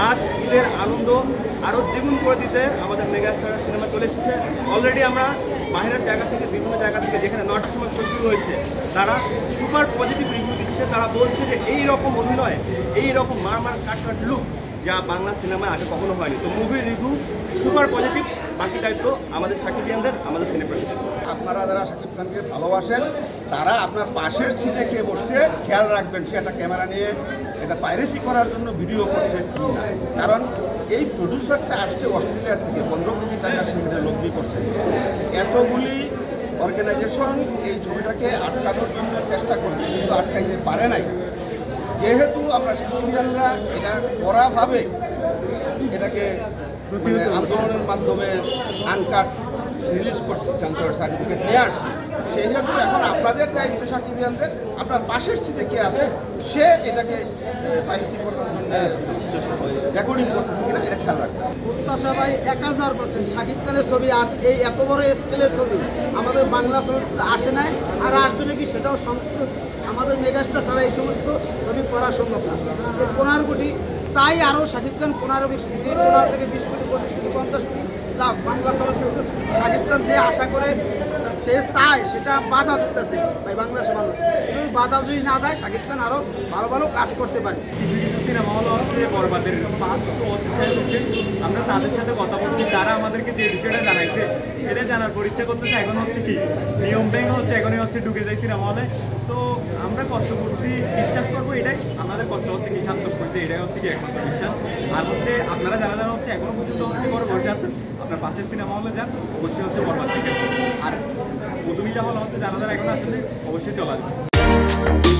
আজ ঈদের আনন্দ আরও দ্বিগুণ করে দিতে আমাদের মেগাস্টার সিনেমা চলে এসেছে। অলরেডি আমরা বাইরের জায়গা থেকে বিভিন্ন জায়গা থেকে যেখানে 9টার সময় শো শুরু হয়েছে তারা সুপার পজিটিভ রিভিউ দিচ্ছে। তারা বলছে যে এই রকম অভিনয়, এই রকম মারমার কাটকাট লুক যা বাংলা সিনেমায় আগে কখনো হয়নি। তো মুভির রিভিউ সুপার পজিটিভ। বাকি দায়িত্ব আমাদের সাকিবিয়ানদের, আমাদের সিনেপ্রেমীদের। আপনারা যারা শাকিব খানকে ভালোবাসেন তারা আপনার পাশের সিটে কে বসছে খেয়াল রাখবেন, সে একটা ক্যামেরা নিয়ে এটা পাইরেসি করার জন্য ভিডিও করছে। কারণ এই প্রডিউসারটা আসছে অস্ট্রেলিয়ার থেকে 15 কোটি টাকা সেখানে লব্ধি করছে। এতগুলি অর্গানাইজেশন এই ছবিটাকে আটকানোর জন্য চেষ্টা করছে, কিন্তু আটকাইতে পারে নাই। যেহেতু আমরা সাকিবিয়ানরা এটা কড়াভাবে এটাকে আন্দোলনের মাধ্যমে আনকাট রিলিজ করছে, সেন্সর সার্টিফিকেট নিয়ে আসছে, সেই জন্য এখন আপনাদের দায়িত্ব সাকিবিয়ানদের, আপনার পাশের সিটে কে আছে সে এটাকে পাইরেসি করার জন্য রেকর্ডিং করতেছে কিনা এটা খেয়াল রাখবে। প্রত্যাশা ভাই 1000% শাকিব খানের ছবি, আর এই এত বড় স্কেলের ছবি আমাদের বাংলা ছবিতে আসে নাই, আর আসবে নাকি সেটাও আমাদের মেগাস্টার ছাড়া এই সমস্ত ছবি করা সম্ভব না। 15 কোটি চাই, আরও শাকিব খান 15 থেকে 20 কোটি 25 কোটি 50 কোটি যাক বাংলা চলচ্চিত্র। শাকিব খান যে আশা করে সে চায় সেটা বাধা দিতেছে ভাই বাংলাদেশের মানুষ। কিন্তু বাধা যদি না দেয় শাকিব খান আরও ভালো ভালো কাজ করতে পারে। কিছু কিছু সিনেমা হল হচ্ছে বরবাদের ফার্স্ট আমরা তাদের সাথে কথা বলছি, তারা আমাদেরকে যে বিষয়টা জানাইছে এটা জানার পর ইচ্ছা করতেছে। এখন হচ্ছে কি নিয়ম ভেঙে হচ্ছে, এখনই হচ্ছে ঢুকে যায় সিনেমা হলে। তো আমরা কষ্ট করছি, বিশ্বাস করবো এটাই আমাদের কষ্ট হচ্ছে কি সান্তোষ করছে, এটাই হচ্ছে কি একমাত্র বিশ্বাস। আর হচ্ছে আপনারা যারা যারা হচ্ছে এখনো পর্যন্ত হচ্ছে বড় বসে আছেন, আপনার পাশের সিনেমা হলে যান, অবশ্যই হচ্ছে বরবাদ থেকে। আর মধুমিতা হল হচ্ছে যারা যারা এখন আসলে অবশ্যই চলে আসবে।